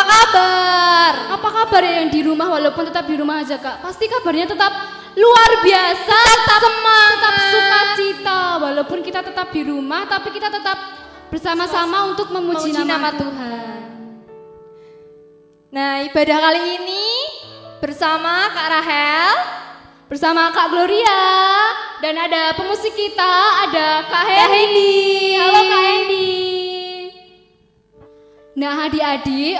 kabar? Apa kabar ya yang di rumah walaupun tetap di rumah aja Kak? Pasti kabarnya tetap luar biasa, tetap semangat, tetap sukacita. Walaupun kita tetap di rumah tapi kita tetap bersama-sama untuk memuji nama Tuhan. Nah, ibadah kali ini bersama Kak Rahel, bersama Kak Gloria, dan ada pemusik kita, ada Kak Hendy. Halo Kak Hendy. Nah adik-adik,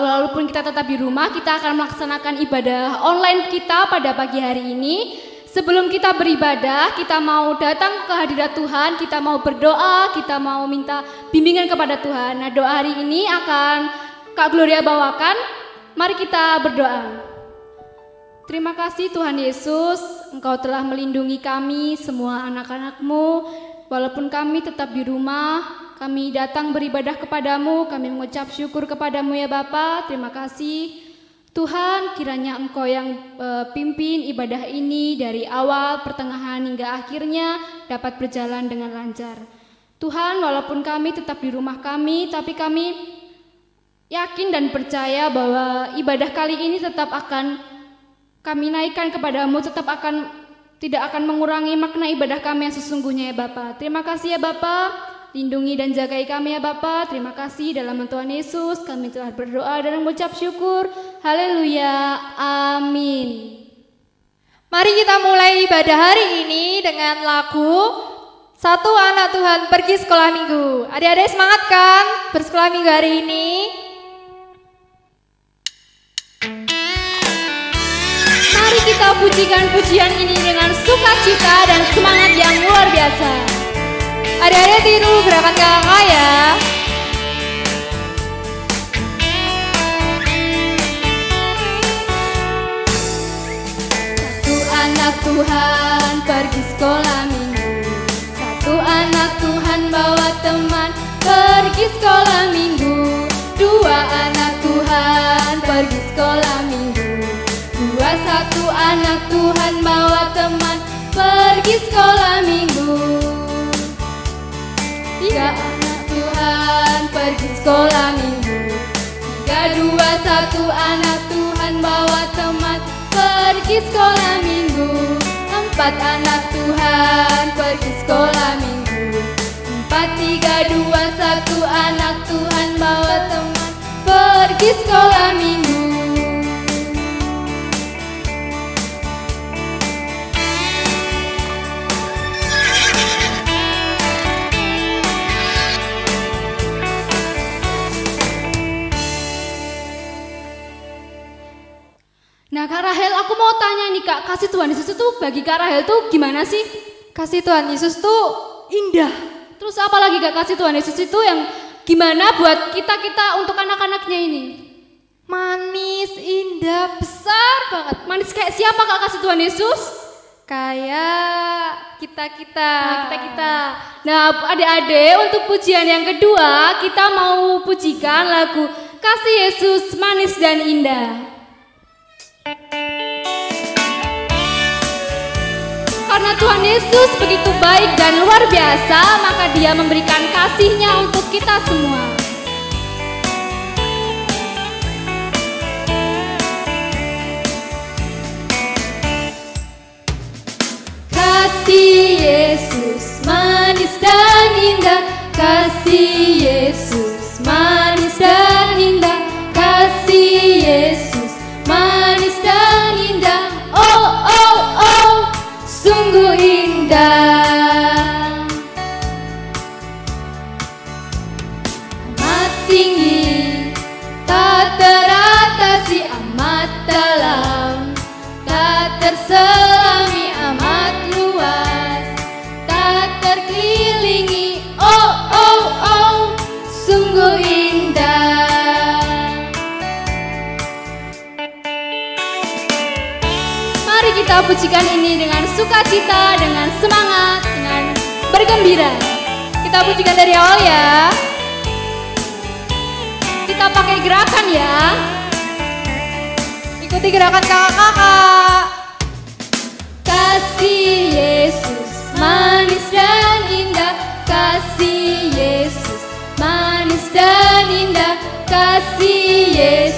walaupun kita tetap di rumah, kita akan melaksanakan ibadah online kita pada pagi hari ini. Sebelum kita beribadah, kita mau datang ke hadirat Tuhan, kita mau berdoa, kita mau minta bimbingan kepada Tuhan. Nah doa hari ini akan Kak Gloria bawakan. Mari kita berdoa. Terima kasih Tuhan Yesus, Engkau telah melindungi kami semua anak-anak-Mu. Walaupun kami tetap di rumah, kami datang beribadah kepadamu, kami mengucap syukur kepadamu ya Bapa. Terima kasih Tuhan, kiranya Engkau yang pimpin ibadah ini dari awal, pertengahan hingga akhirnya dapat berjalan dengan lancar. Tuhan, walaupun kami tetap di rumah kami, tapi kami yakin dan percaya bahwa ibadah kali ini tetap akan kami naikkan kepadamu, tidak akan mengurangi makna ibadah kami yang sesungguhnya ya Bapa. Terima kasih ya Bapa, lindungi dan jagai kami ya Bapa. Terima kasih dalam nama Tuhan Yesus kami telah berdoa dan mengucap syukur. Haleluya, amin. Mari kita mulai ibadah hari ini dengan lagu Satu Anak Tuhan Pergi Sekolah Minggu. Adik-adik semangat kan bersekolah minggu hari ini? Mari kita pujikan pujian ini dengan sukacita dan semangat yang luar biasa. Adik-adik tiru gerakan kakak ya. Satu anak Tuhan pergi sekolah minggu. Satu anak Tuhan bawa teman pergi sekolah minggu. Dua anak Tuhan pergi sekolah minggu. Satu anak Tuhan bawa teman pergi sekolah minggu. Tiga anak Tuhan pergi sekolah minggu. Tiga, dua, satu anak Tuhan bawa teman pergi sekolah minggu. Empat anak Tuhan pergi sekolah minggu. Empat, tiga, dua, satu anak Tuhan bawa teman pergi sekolah minggu. Nah Kak Rahel, aku mau tanya nih Kak, kasih Tuhan Yesus itu bagi Kak Rahel tuh gimana sih? Kasih Tuhan Yesus tuh indah. Terus apa lagi Kak, kasih Tuhan Yesus itu yang gimana buat kita untuk anak-anaknya ini? Manis, indah, besar banget. Manis kayak siapa Kak kasih Tuhan Yesus? Kayak kita-kita. Nah adik-adik, untuk pujian yang kedua kita mau pujikan lagu Kasih Yesus Manis dan Indah. Karena Tuhan Yesus begitu baik dan luar biasa, maka Dia memberikan kasih-Nya untuk kita semua. Kasih Yesus manis dan indah, kasih Yesus manis dan indah, kasih Yesus manis dan indah. Oh oh oh, sungguh indah. Amat tinggi, tak teratasi, amat dalam, tak terselami, amat luas, tak terkelilingi. Oh oh oh, sungguh indah. Mari kita pujikan ini dengan sukacita, dengan semangat, dengan bergembira. Kita pujikan dari awal ya. Kita pakai gerakan ya. Ikuti gerakan kakak-kakak. Kasih Yesus manis dan indah, kasih Yesus manis dan indah, kasih Yesus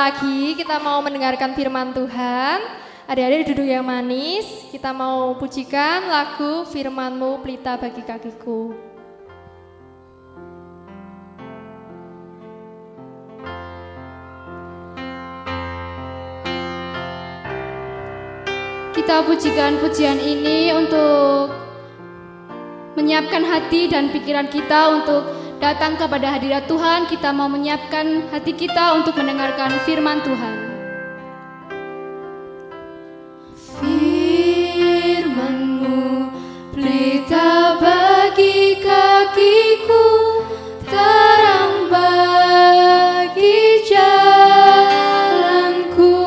lagi, kita mau mendengarkan firman Tuhan. Adik-adik duduk yang manis, kita mau pujikan lagu Firman-Mu Pelita Bagi Kakiku. Kita pujikan pujian ini untuk menyiapkan hati dan pikiran kita untuk datang kepada hadirat Tuhan. Kita mau menyiapkan hati kita untuk mendengarkan firman Tuhan. Firman-Mu pelita bagi kakiku, terang bagi jalanku.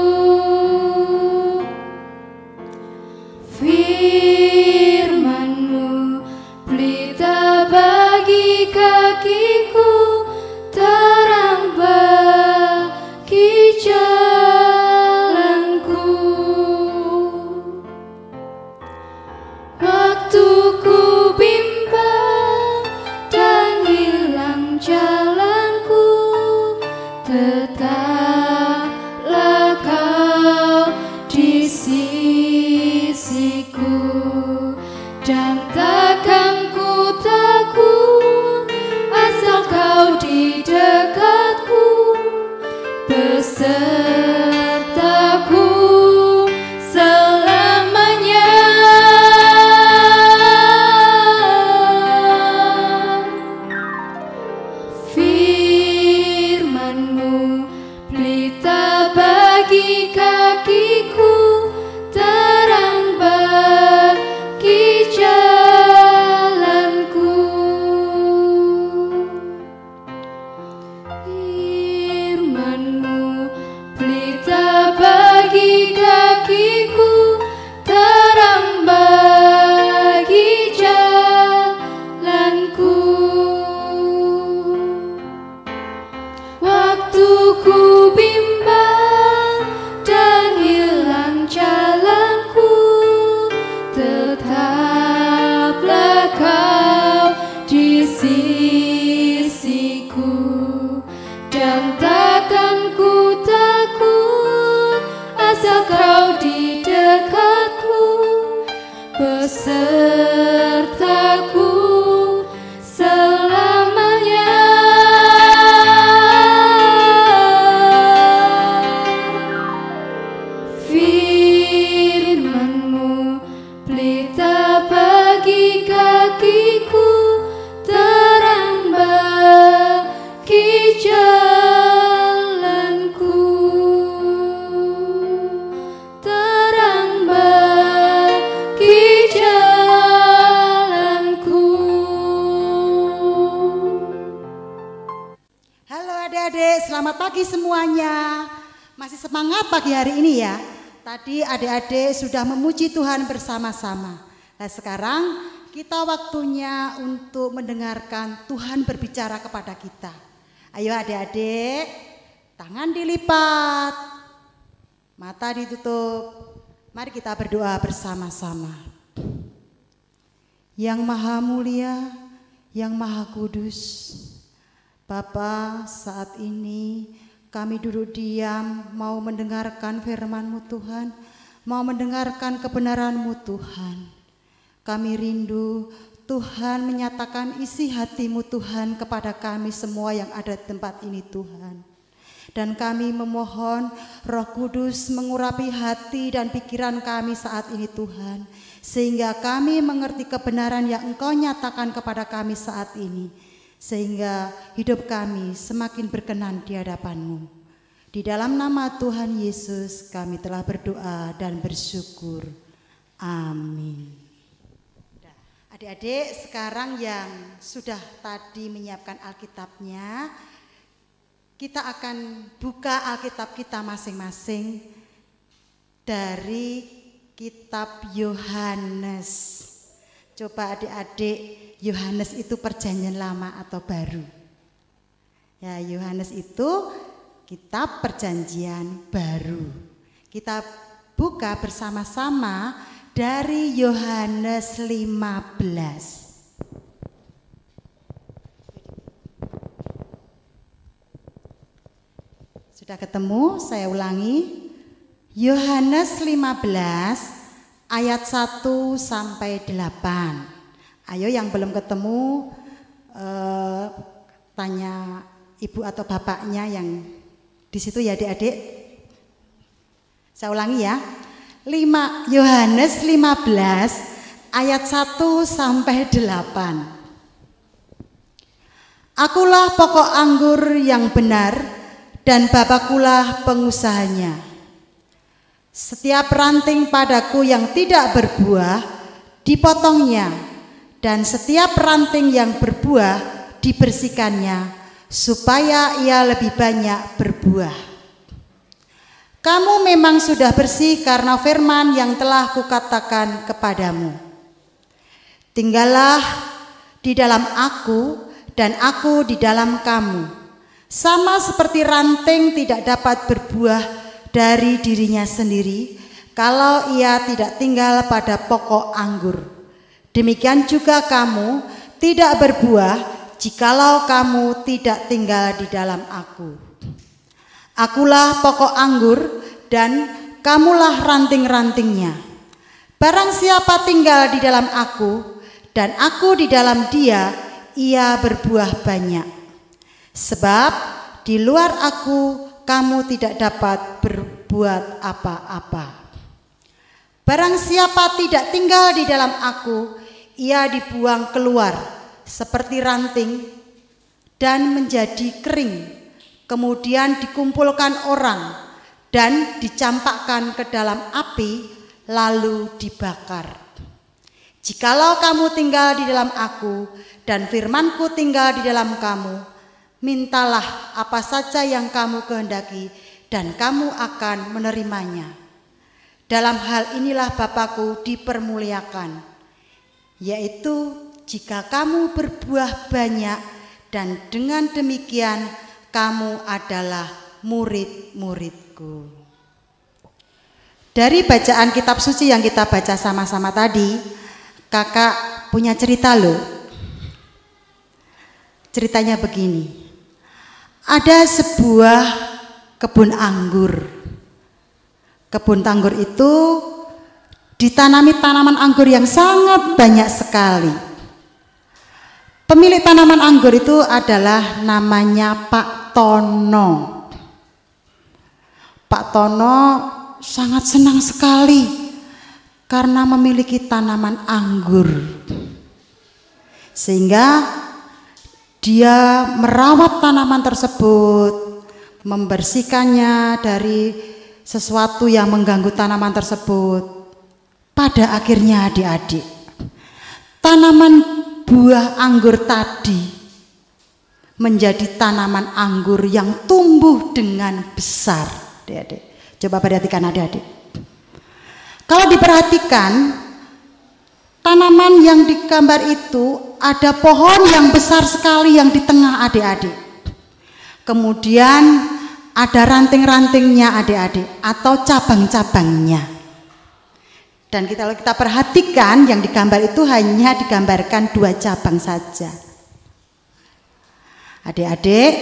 Firman-Mu pelita bagi kakiku, terang bagi jalanku. Waktu ku bimbang dan hilang jalanku, tetaplah Kau di sisiku, dan takkan ku takut asal Kau di dekatku, besertaku selamanya. Firman-Mu pelita bagi kakiku, terang bagi jalanku. Firman-Mu pelita bagi kakiku, terang bagi jalanku. Waktu ku bimbang dan hilang jalanku, tetaplah Kau di sisiku, dan takkan ku takut asal Kau di dekatku, besertaku selamanya. Firman-Mu pelita bagi kakiku, terang bagi jalanku, terang bagi jalanku. Halo adik-adik, selamat pagi semuanya. Masih semangat pagi hari ini ya? Tadi adik-adik sudah memuji Tuhan bersama-sama. Nah sekarang kita waktunya untuk mendengarkan Tuhan berbicara kepada kita. Ayo adik-adik, tangan dilipat, mata ditutup. Mari kita berdoa bersama-sama. Yang Maha Mulia, yang Maha Kudus, Bapa, saat ini kami duduk diam mau mendengarkan firman-Mu Tuhan, mau mendengarkan kebenaran-Mu Tuhan. Kami rindu Tuhan menyatakan isi hati-Mu Tuhan kepada kami semua yang ada di tempat ini Tuhan. Dan kami memohon Roh Kudus mengurapi hati dan pikiran kami saat ini Tuhan, sehingga kami mengerti kebenaran yang Engkau nyatakan kepada kami saat ini, sehingga hidup kami semakin berkenan di hadapan-Mu. Di dalam nama Tuhan Yesus kami telah berdoa dan bersyukur. Amin. Adik-adik sekarang yang sudah tadi menyiapkan Alkitabnya, kita akan buka Alkitab kita masing-masing dari kitab Yohanes. Coba adik-adik, Yohanes itu perjanjian lama atau baru? Ya, Yohanes itu kitab perjanjian baru. Kita buka bersama-sama dari Yohanes 15. Sudah ketemu, saya ulangi. Yohanes 15 ayat 1 sampai 8. Ayo yang belum ketemu tanya ibu atau bapaknya yang di situ ya adik-adik. Saya ulangi ya. Yohanes 15 ayat 1 sampai 8. Akulah pokok anggur yang benar dan Bapakkulah pengusahanya. Setiap ranting padaku yang tidak berbuah dipotongnya, dan setiap ranting yang berbuah dibersihkannya, supaya ia lebih banyak berbuah. Kamu memang sudah bersih karena firman yang telah kukatakan kepadamu. Tinggallah di dalam aku dan aku di dalam kamu. Sama seperti ranting tidak dapat berbuah dari dirinya sendiri kalau ia tidak tinggal pada pokok anggur. Demikian juga kamu tidak berbuah jikalau kamu tidak tinggal di dalam aku. Akulah pokok anggur dan kamulah ranting-rantingnya. Barang siapa tinggal di dalam aku dan aku di dalam dia, ia berbuah banyak. Sebab di luar aku kamu tidak dapat berbuat apa-apa. Barang siapa tidak tinggal di dalam aku, ia dibuang keluar seperti ranting dan menjadi kering, kemudian dikumpulkan orang dan dicampakkan ke dalam api lalu dibakar. Jikalau kamu tinggal di dalam aku dan firmanku tinggal di dalam kamu, mintalah apa saja yang kamu kehendaki dan kamu akan menerimanya. Dalam hal inilah Bapakku dipermuliakan, yaitu jika kamu berbuah banyak dan dengan demikian kamu adalah murid-muridku. Dari bacaan kitab suci yang kita baca sama-sama tadi, kakak punya cerita loh. Ceritanya begini. Ada sebuah kebun anggur. Kebun anggur itu ditanami tanaman anggur yang sangat banyak sekali. Pemilik tanaman anggur itu adalah namanya Pak Tono. Pak Tono sangat senang sekali karena memiliki tanaman anggur, sehingga dia merawat tanaman tersebut, membersihkannya dari sesuatu yang mengganggu tanaman tersebut. Pada akhirnya adik-adik, tanaman buah anggur tadi menjadi tanaman anggur yang tumbuh dengan besar. Adik-adik, coba perhatikan adik-adik. Kalau diperhatikan, tanaman yang digambar itu ada pohon yang besar sekali yang di tengah adik-adik. Kemudian ada ranting-rantingnya adik-adik atau cabang-cabangnya. Dan kalau kita perhatikan yang digambar itu hanya digambarkan 2 cabang saja. Adik-adik,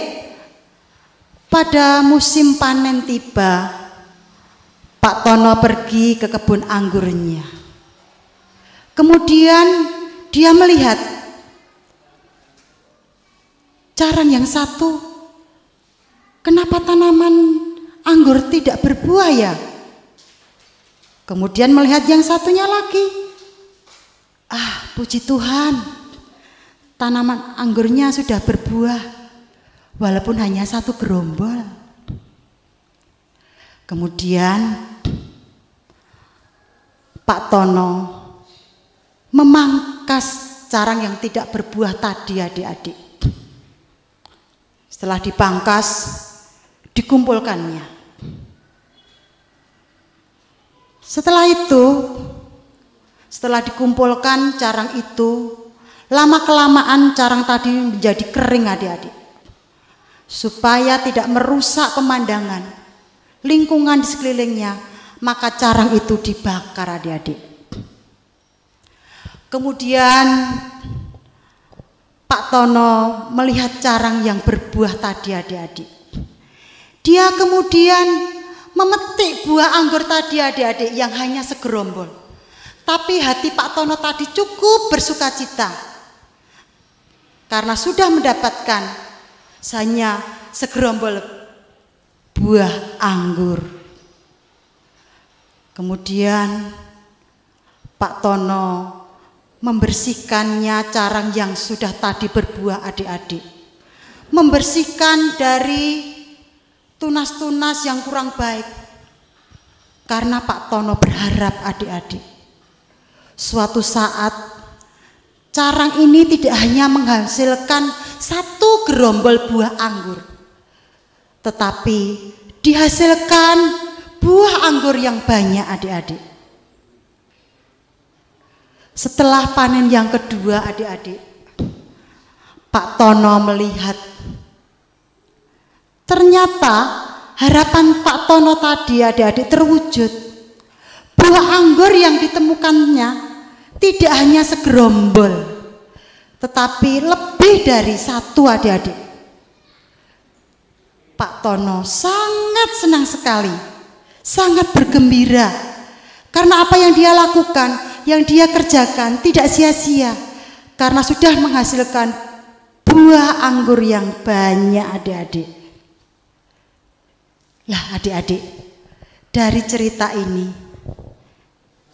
pada musim panen tiba, Pak Tono pergi ke kebun anggurnya. Kemudian dia melihat carang yang satu, kenapa tanaman anggur tidak berbuah ya? Kemudian melihat yang satunya lagi. Puji Tuhan, tanaman anggurnya sudah berbuah walaupun hanya 1 gerombol. Kemudian Pak Tono memangkas carang yang tidak berbuah tadi adik-adik. Setelah dipangkas, dikumpulkannya. Setelah itu, setelah dikumpulkan carang itu, lama-kelamaan carang tadi menjadi kering adik-adik. Supaya tidak merusak pemandangan lingkungan di sekelilingnya, maka carang itu dibakar adik-adik. Kemudian Pak Tono melihat carang yang berbuah tadi adik-adik. Dia kemudian memetik buah anggur tadi adik-adik yang hanya segerombol. Tapi hati Pak Tono tadi cukup bersukacita karena sudah mendapatkan hanya segerombol buah anggur. Kemudian Pak Tono membersihkannya carang yang sudah tadi berbuah adik-adik. Membersihkan dari tunas-tunas yang kurang baik. Karena Pak Tono berharap adik-adik, suatu saat carang ini tidak hanya menghasilkan satu gerombol buah anggur, tetapi dihasilkan buah anggur yang banyak adik-adik. Setelah panen yang kedua adik-adik, Pak Tono melihat ternyata harapan Pak Tono tadi adik-adik terwujud. Buah anggur yang ditemukannya tidak hanya segerombol, tetapi lebih dari satu adik-adik. Pak Tono sangat senang sekali, sangat bergembira. Karena apa yang dia lakukan, yang dia kerjakan tidak sia-sia. Karena sudah menghasilkan buah anggur yang banyak adik-adik. Lah adik-adik, dari cerita ini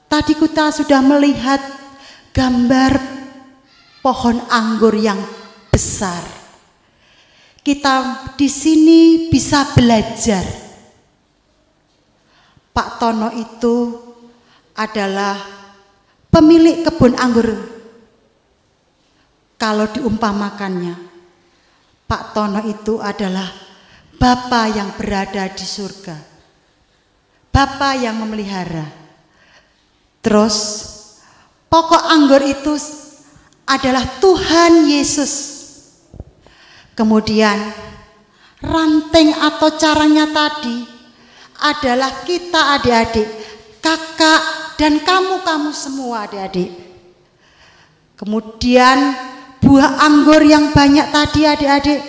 tadi kita sudah melihat gambar pohon anggur yang besar. Kita di sini bisa belajar. Pak Tono itu adalah pemilik kebun anggur. Kalau diumpamakannya, Pak Tono itu adalah Bapa yang berada di surga, Bapa yang memelihara. Terus pokok anggur itu adalah Tuhan Yesus. Kemudian ranting atau caranya tadi adalah kita adik-adik, kakak dan kamu semua adik-adik. Kemudian buah anggur yang banyak tadi adik-adik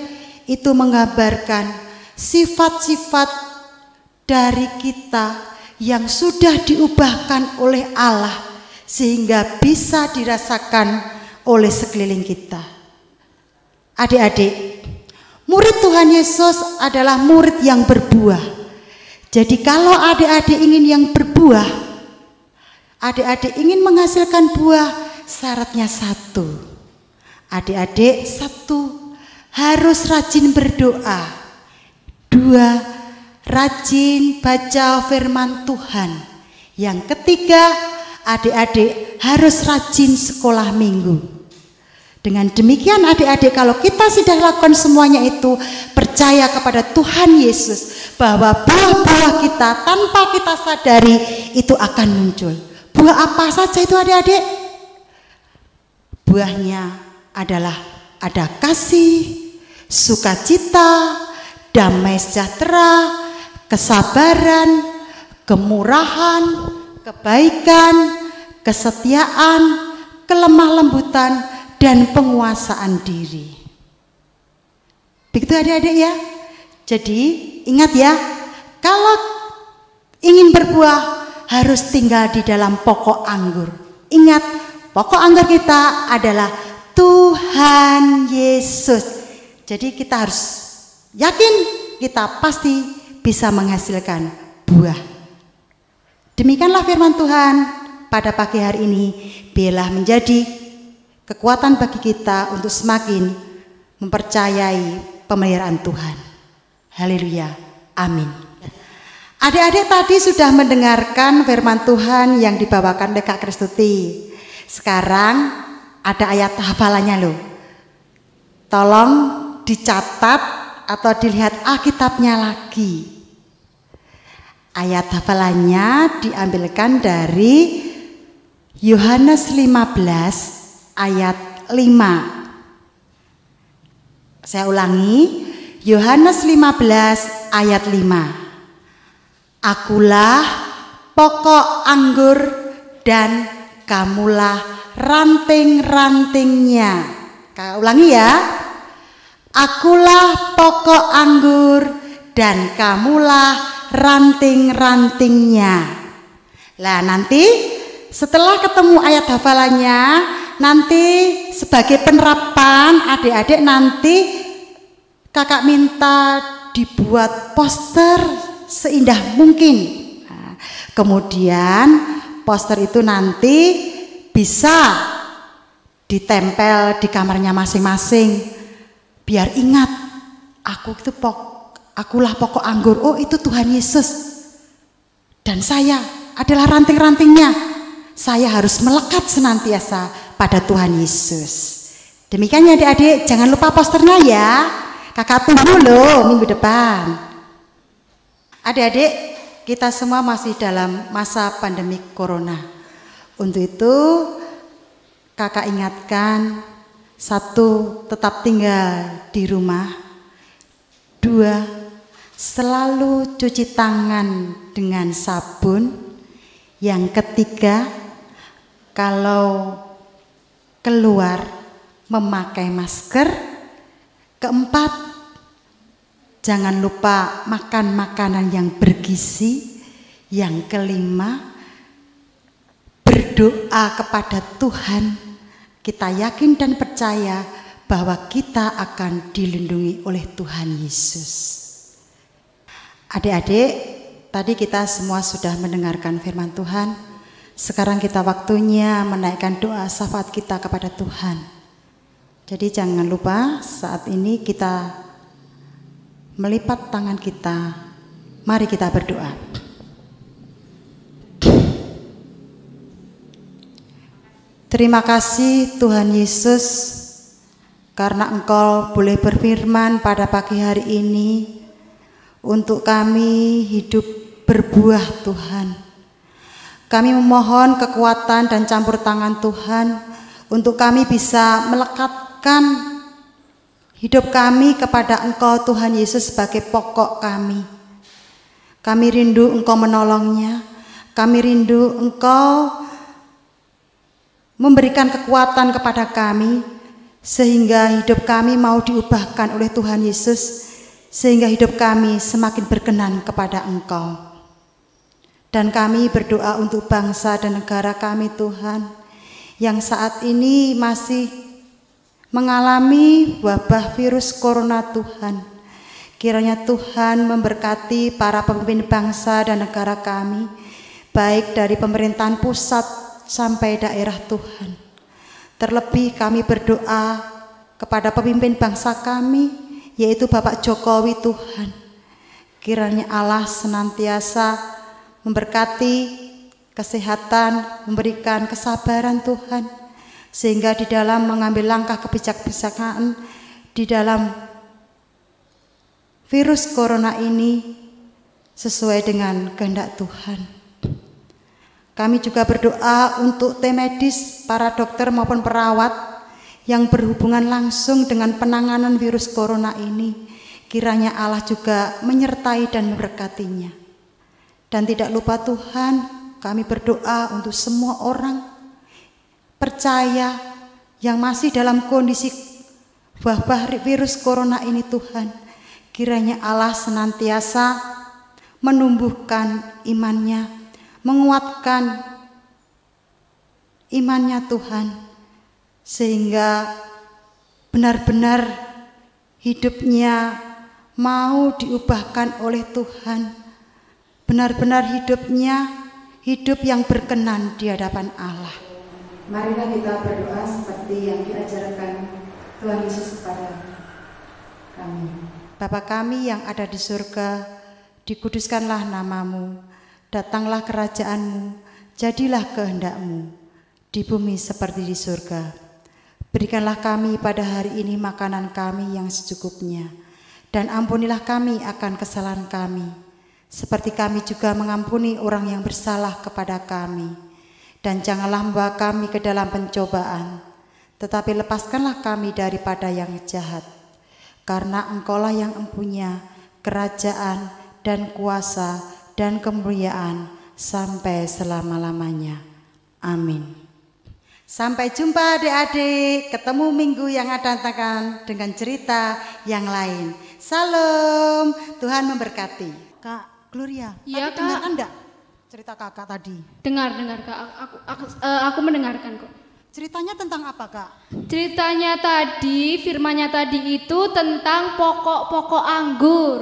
itu menggambarkan sifat-sifat dari kita yang sudah diubahkan oleh Allah sehingga bisa dirasakan oleh sekeliling kita. Adik-adik, murid Tuhan Yesus adalah murid yang berbuah. Jadi kalau adik-adik ingin yang berbuah, adik-adik ingin menghasilkan buah, syaratnya satu. Adik-adik, satu, harus rajin berdoa. Dua, rajin baca firman Tuhan. Yang ketiga, adik-adik harus rajin sekolah minggu. Dengan demikian adik-adik, kalau kita sudah lakukan semuanya itu, percaya kepada Tuhan Yesus bahwa buah-buah kita tanpa kita sadari itu akan muncul. Buah apa saja itu adik-adik? Buahnya adalah ada kasih, sukacita, damai sejahtera, kesabaran, kemurahan, kebaikan, kesetiaan, kelemah lembutan, dan penguasaan diri. Begitu adik-adik ya. Jadi ingat ya, kalau ingin berbuah harus tinggal di dalam pokok anggur. Ingat, pokok anggur kita adalah Tuhan Yesus. Jadi kita harus yakin kita pasti bisa menghasilkan buah. Demikianlah firman Tuhan pada pagi hari ini. Biarlah menjadi kekuatan bagi kita untuk semakin mempercayai pemeliharaan Tuhan. Haleluya, amin. Adik-adik tadi sudah mendengarkan firman Tuhan yang dibawakan oleh Kak Kristuti. Sekarang ada ayat hafalannya loh. Tolong dicatat atau dilihat Alkitabnya lagi. Ayat hafalannya diambilkan dari Yohanes 15 ayat 5. Saya ulangi, Yohanes 15 ayat 5. Akulah pokok anggur dan kamulah ranting-rantingnya. Ulangi ya. Akulah pokok anggur dan kamulah ranting-rantingnya. Lah nanti setelah ketemu ayat hafalannya, nanti sebagai penerapan adik-adik nanti kakak minta dibuat poster seindah mungkin. Nah, kemudian poster itu nanti bisa ditempel di kamarnya masing-masing biar ingat akulah pokok anggur. Oh, itu Tuhan Yesus dan saya adalah ranting-rantingnya. Saya harus melekat senantiasa pada Tuhan Yesus. Demikian ya adik-adik, jangan lupa posternya ya. Kakak tunggu loh minggu depan. Adik-adik, kita semua masih dalam masa pandemi corona. Untuk itu kakak ingatkan, 1, tetap tinggal di rumah. 2, selalu cuci tangan dengan sabun. Yang ketiga, kalau keluar memakai masker. Keempat, jangan lupa makan makanan yang bergizi. Yang kelima, berdoa kepada Tuhan. Kita yakin dan percaya bahwa kita akan dilindungi oleh Tuhan Yesus. Adik-adik, tadi kita semua sudah mendengarkan firman Tuhan. Sekarang kita waktunya menaikkan doa syafaat kita kepada Tuhan. Jadi jangan lupa saat ini kita melipat tangan kita. Mari kita berdoa. Terima kasih Tuhan Yesus, karena Engkau boleh berfirman pada pagi hari ini untuk kami hidup berbuah Tuhan. Kami memohon kekuatan dan campur tangan Tuhan untuk kami bisa melekatkan hidup kami kepada Engkau Tuhan Yesus sebagai pokok kami. Kami rindu Engkau menolongnya. Kami rindu Engkau memberikan kekuatan kepada kami sehingga hidup kami mau diubahkan oleh Tuhan Yesus, sehingga hidup kami semakin berkenan kepada Engkau. Dan kami berdoa untuk bangsa dan negara kami Tuhan, yang saat ini masih mengalami wabah virus corona Tuhan. Kiranya Tuhan memberkati para pemimpin bangsa dan negara kami, baik dari pemerintahan pusat sampai daerah Tuhan. Terlebih kami berdoa kepada pemimpin bangsa kami, yaitu Bapak Jokowi Tuhan. Kiranya Allah senantiasa memberkati kesehatan, memberikan kesabaran Tuhan, sehingga di dalam mengambil langkah kebijaksanaan di dalam virus corona ini sesuai dengan kehendak Tuhan. Kami juga berdoa untuk tim medis, para dokter maupun perawat yang berhubungan langsung dengan penanganan virus corona ini. Kiranya Allah juga menyertai dan memberkatinya. Dan tidak lupa Tuhan, kami berdoa untuk semua orang percaya yang masih dalam kondisi wabah virus corona ini Tuhan. Kiranya Allah senantiasa menumbuhkan imannya, menguatkan imannya Tuhan, sehingga benar-benar hidupnya mau diubahkan oleh Tuhan. Benar-benar hidupnya hidup yang berkenan di hadapan Allah. Marilah kita berdoa seperti yang diajarkan Tuhan Yesus kepada kami. Bapa kami yang ada di surga, dikuduskanlah namamu, datanglah kerajaanmu, jadilah kehendak-Mu di bumi seperti di surga. Berikanlah kami pada hari ini makanan kami yang secukupnya, dan ampunilah kami akan kesalahan kami, seperti kami juga mengampuni orang yang bersalah kepada kami. Dan janganlah membawa kami ke dalam pencobaan, tetapi lepaskanlah kami daripada yang jahat. Karena Engkaulah yang empunya kerajaan dan kuasa dan kemuliaan sampai selama-lamanya. Amin. Sampai jumpa adik-adik, ketemu minggu yang akan datang dengan cerita yang lain. Salam, Tuhan memberkati. Kak Gloria, Iya, tadi dengarkan enggak cerita kakak tadi? Dengar Kak, aku mendengarkan kok. Ceritanya tentang apa Kak? Ceritanya tadi, firmannya tadi itu tentang pokok-pokok anggur.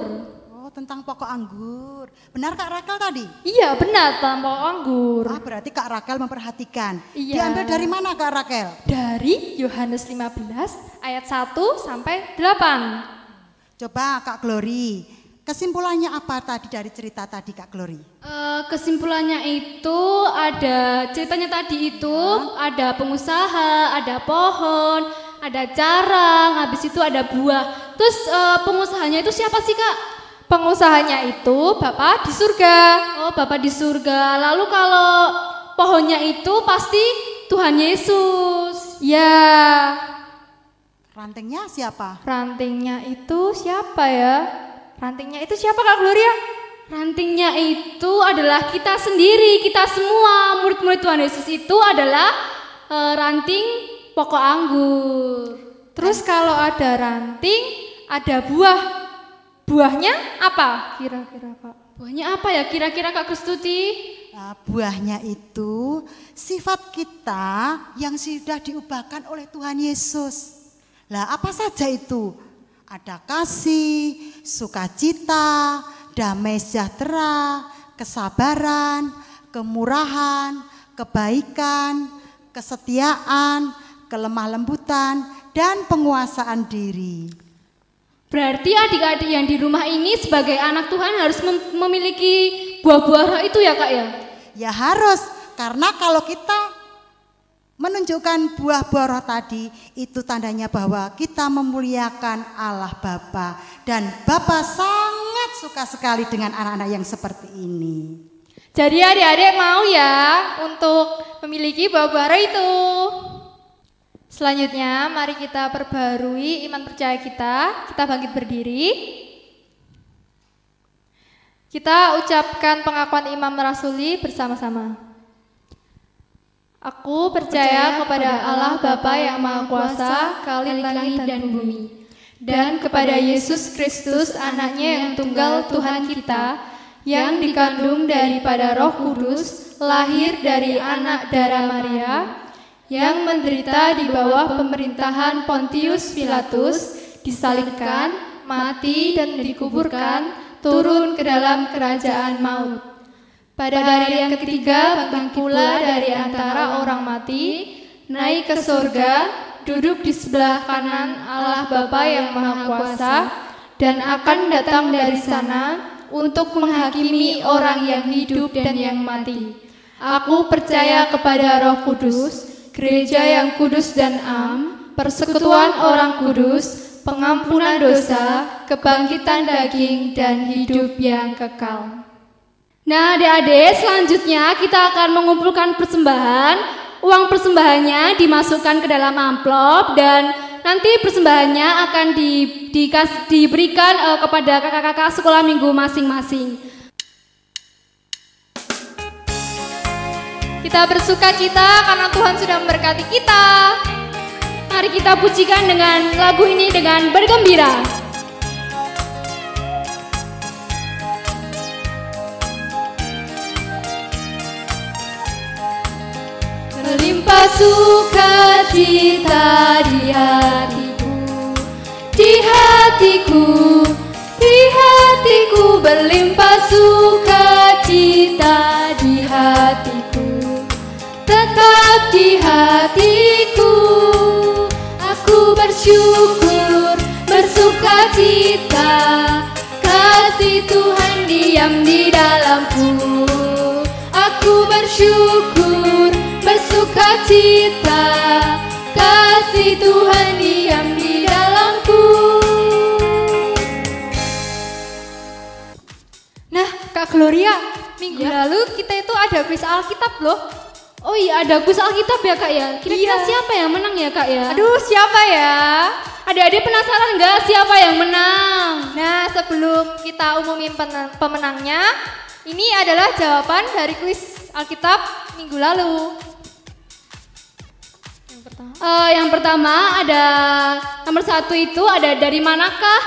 Oh, tentang pokok anggur. Benar Kak Rakel tadi? Iya benar, tentang pokok anggur. Ah, berarti Kak Rakel memperhatikan. Iya. Diambil dari mana Kak Rakel? Dari Yohanes 15 ayat 1 sampai 8. Coba Kak Glory, kesimpulannya apa tadi dari cerita tadi Kak Glory? Kesimpulannya itu ada ceritanya tadi itu ada pengusaha, ada pohon, ada carang, habis itu ada buah. Terus pengusahanya itu siapa sih Kak? Pengusahanya itu Bapa di surga. Oh, Bapa di surga. Lalu kalau pohonnya itu pasti Tuhan Yesus. Ya, Rantingnya siapa? rantingnya itu siapa ya? Rantingnya itu siapa Kak Gloria? Rantingnya itu adalah kita sendiri, kita semua murid-murid Tuhan Yesus itu adalah ranting pokok anggur. Terus kalau ada ranting, ada buah. Buahnya apa kira-kira Kak? Buahnya apa ya kira-kira Kak Gustuti? Nah, buahnya itu sifat kita yang sudah diubahkan oleh Tuhan Yesus. Lah, apa saja itu? Ada kasih, sukacita, damai sejahtera, kesabaran, kemurahan, kebaikan, kesetiaan, kelemah lembutan, dan penguasaan diri. Berarti adik-adik yang di rumah ini sebagai anak Tuhan harus memiliki buah-buah roh itu ya Kak ya? Ya harus, karena kalau kita menunjukkan buah-buah roh tadi, itu tandanya bahwa kita memuliakan Allah Bapa. Dan Bapa sangat suka sekali dengan anak-anak yang seperti ini. Jadi adik-adik mau ya untuk memiliki buah-buah roh itu. Selanjutnya mari kita perbarui iman percaya kita. Kita bangkit berdiri. Kita ucapkan pengakuan imam rasuli bersama-sama. Aku percaya kepada Allah Bapa yang Maha Kuasa, Khalik langit dan bumi, dan kepada Yesus Kristus anaknya yang tunggal Tuhan kita, yang dikandung daripada Roh Kudus, lahir dari anak darah Maria, yang menderita di bawah pemerintahan Pontius Pilatus, disalibkan, mati dan dikuburkan, turun ke dalam kerajaan maut. Pada hari yang ketiga bangkit pula dari antara orang mati, naik ke surga, duduk di sebelah kanan Allah Bapa yang Maha Kuasa, dan akan datang dari sana untuk menghakimi orang yang hidup dan yang mati. Aku percaya kepada Roh Kudus, gereja yang kudus dan am, persekutuan orang kudus, pengampunan dosa, kebangkitan daging, dan hidup yang kekal. Nah adik-adik, selanjutnya kita akan mengumpulkan persembahan. Uang persembahannya dimasukkan ke dalam amplop dan nanti persembahannya akan diberikan kepada kakak-kakak sekolah minggu masing-masing. Kita bersuka cita karena Tuhan sudah memberkati kita. Mari kita pujikan dengan lagu ini dengan bergembira. Melimpah sukacita di hatiku, di hatiku, di hatiku, berlimpah sukacita di hatiku, tetap di hatiku. Aku bersyukur, bersukacita, kasih Tuhan diam di dalamku. Aku bersyukur, bersukacita, kasih Tuhan diam di dalamku. Nah, Kak Gloria, minggu lalu kita itu ada kuis Alkitab loh. Oh iya, ada kuis Alkitab ya Kak ya? Kira-kira siapa yang menang ya Kak ya? Aduh, siapa ya? Adik-adik penasaran nggak siapa yang menang? Nah, sebelum kita umumin pemenangnya, ini adalah jawaban dari kuis Alkitab minggu lalu. Yang pertama ada nomor 1 itu ada dari manakah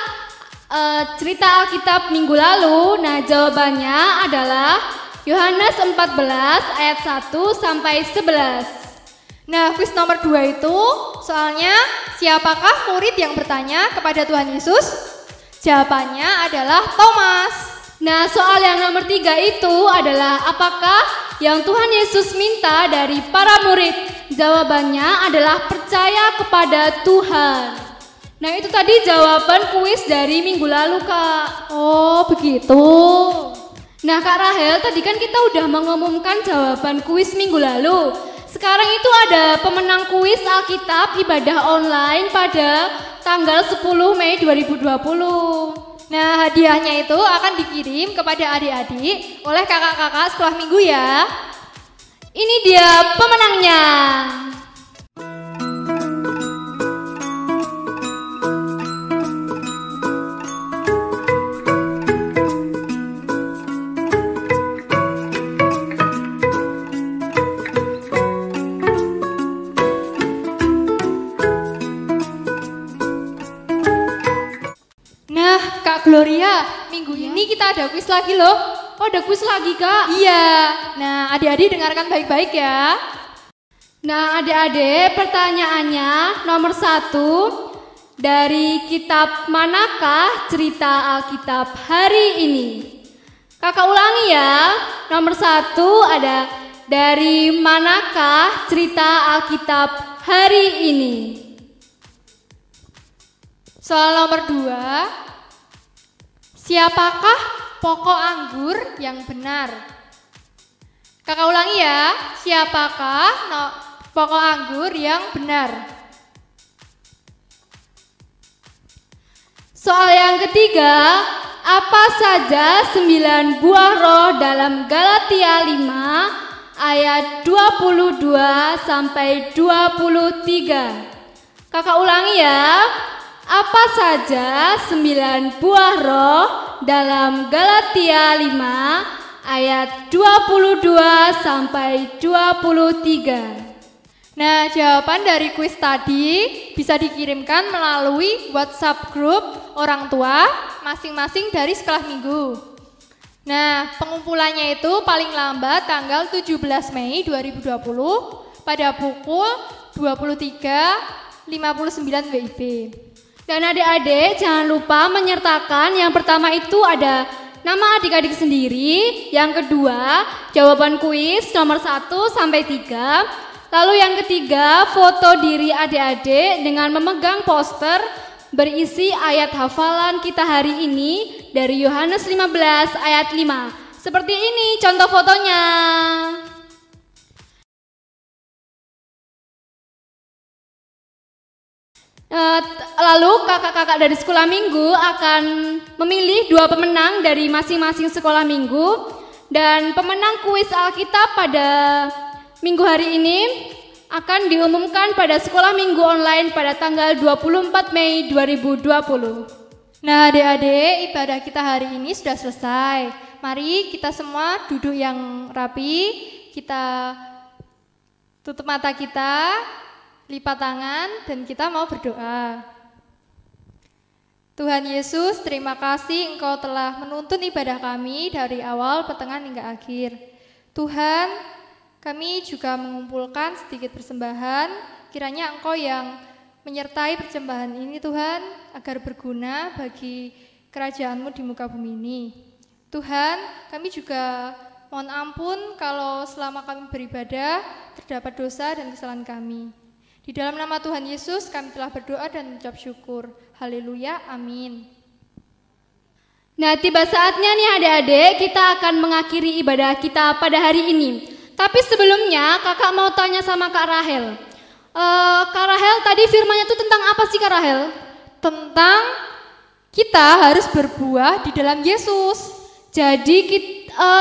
cerita Alkitab minggu lalu? Nah, jawabannya adalah Yohanes 14 ayat 1 sampai 11. Nah, kuis nomor 2 itu soalnya siapakah murid yang bertanya kepada Tuhan Yesus? Jawabannya adalah Thomas. Nah, soal yang nomor 3 itu adalah apakah yang Tuhan Yesus minta dari para murid? Jawabannya adalah percaya kepada Tuhan. Nah, itu tadi jawaban kuis dari minggu lalu, Kak. Oh, begitu. Nah, Kak Rahel, tadi kan kita udah mengumumkan jawaban kuis minggu lalu. Sekarang itu ada pemenang kuis Alkitab ibadah online pada tanggal 10 Mei 2020. Nah, hadiahnya itu akan dikirim kepada adik-adik oleh kakak-kakak sekolah minggu ya. Ini dia pemenangnya. Kak Gloria, minggu ini kita ada kuis lagi loh. Oh, ada kuis lagi, Kak? Iya. Nah, adik-adik dengarkan baik-baik ya. Nah, adik-adik, pertanyaannya nomor 1. Dari kitab manakah cerita Alkitab hari ini? Kakak ulangi ya. Nomor 1 ada dari manakah cerita Alkitab hari ini? Soal nomor 2. Siapakah pokok anggur yang benar? Kakak ulangi ya. Siapakah pokok anggur yang benar? Soal yang ketiga, apa saja 9 buah roh dalam Galatia 5 ayat 22 sampai 23? Kakak ulangi ya. Apa saja 9 buah roh dalam Galatia 5 ayat 22 sampai 23? Nah, jawaban dari kuis tadi bisa dikirimkan melalui WhatsApp grup orang tua masing-masing dari sekolah minggu. Nah, pengumpulannya itu paling lambat tanggal 17 Mei 2020 pada pukul 23.59 WIB. Dan adik-adik jangan lupa menyertakan yang pertama itu ada nama adik-adik sendiri, yang kedua jawaban kuis nomor 1 sampai 3, lalu yang ketiga foto diri adik-adik dengan memegang poster berisi ayat hafalan kita hari ini dari Yohanes 15 ayat 5. Seperti ini contoh fotonya. Lalu kakak-kakak dari sekolah minggu akan memilih 2 pemenang dari masing-masing sekolah minggu. Dan pemenang kuis Alkitab pada minggu hari ini akan diumumkan pada sekolah minggu online pada tanggal 24 Mei 2020. Nah, adik-adik, ibadah kita hari ini sudah selesai. Mari kita semua duduk yang rapi, kita tutup mata kita, lipat tangan, dan kita mau berdoa. Tuhan Yesus, terima kasih Engkau telah menuntun ibadah kami dari awal, pertengahan hingga akhir. Tuhan, kami juga mengumpulkan sedikit persembahan, kiranya Engkau yang menyertai persembahan ini Tuhan, agar berguna bagi kerajaan-Mu di muka bumi ini. Tuhan, kami juga mohon ampun kalau selama kami beribadah terdapat dosa dan kesalahan kami. Di dalam nama Tuhan Yesus kami telah berdoa dan mengucap syukur. Haleluya, amin. Nah, tiba saatnya nih adik-adik, kita akan mengakhiri ibadah kita pada hari ini. Tapi sebelumnya kakak mau tanya sama Kak Rahel. Kak Rahel, tadi firmannya itu tentang apa sih Kak Rahel? Tentang kita harus berbuah di dalam Yesus. Jadi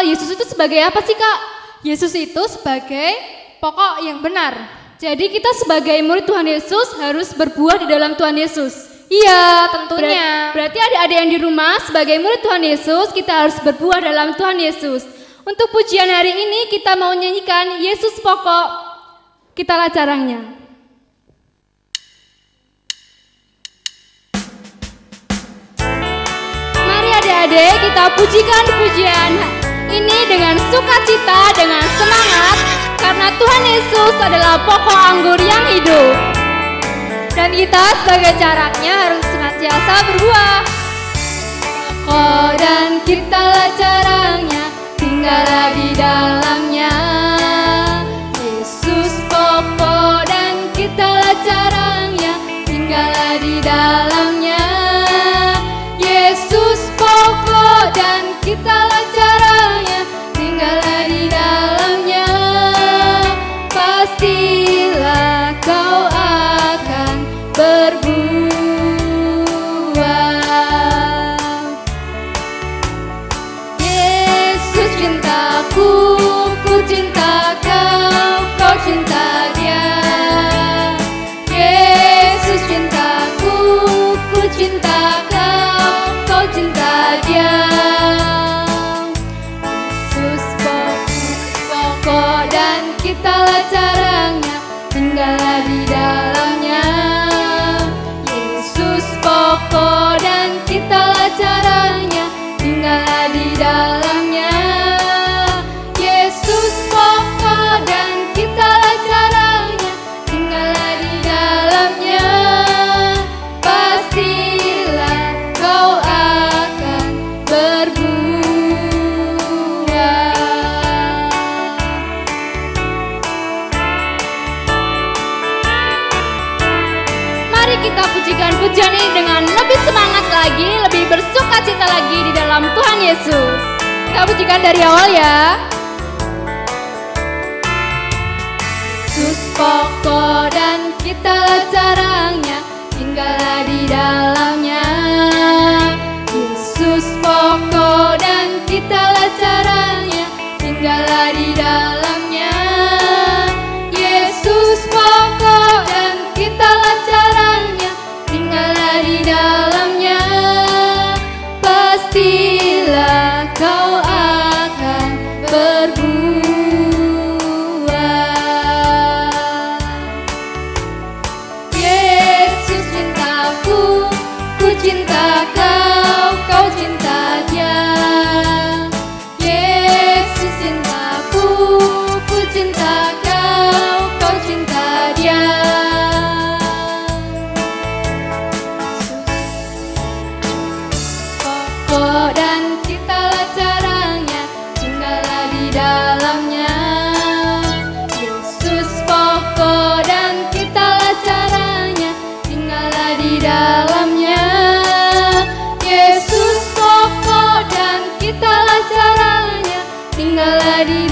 Yesus itu sebagai apa sih Kak? Yesus itu sebagai pokok yang benar. Jadi kita sebagai murid Tuhan Yesus harus berbuah di dalam Tuhan Yesus. Iya, tentunya. Berarti adik-adik yang di rumah sebagai murid Tuhan Yesus kita harus berbuah dalam Tuhan Yesus. Untuk pujian hari ini kita mau nyanyikan Yesus pokok, kitalah caranya. adik-adik, kita pujikan pujian ini dengan sukacita, dengan semangat, karena Tuhan Yesus adalah pokok anggur yang hidup. Dan kita sebagai caranya harus senantiasa berbuah. Oh, dan kitalah caranya, tinggallah di dalamnya. Yesus pokok dan kitalah caranya, tinggallah di dalamnya. Yesus pokok dan kitalah caranya, tinggallah di dalamnya. Pastilah kau akan berbuah. Yesus cintaku, ku cinta kau, kau cinta dia. Yesus cintaku, ku cinta kau, kau cinta dia. Yesus pokok dan kitalah caranya, tinggallah di dalamnya. Yesus pokok dan kitalah caranya, tinggallah di dalamnya. Yesus pokok dan kitalah caranya, tinggallah di dalamnya. Pastilah kau akan berbuah. Mari kita pujikan pujian ini dengan lebih semangat lagi, lebih bersukacita lagi di dalam Tuhan Yesus. Kita pujikan dari awal ya. Yesus pokok dan kitalah caranya, tinggallah di dalamnya. Yesus pokok dan kitalah caranya, tinggallah di dalamnya. Yesus pokok dan kitalah caranya, tinggallah di dalamnya. Pastilah kau akan berbuah. Yesus cintaku, ku cinta kau, kau cinta dia. Yesus cintaku, ku cinta kau, kau cinta dia. Pokok dan kitalah caranya, tinggallah di dalamnya. Yesus pokok dan kitalah caranya, tinggallah di dalamnya. Yesus pokok dan kitalah caranya, tinggallah di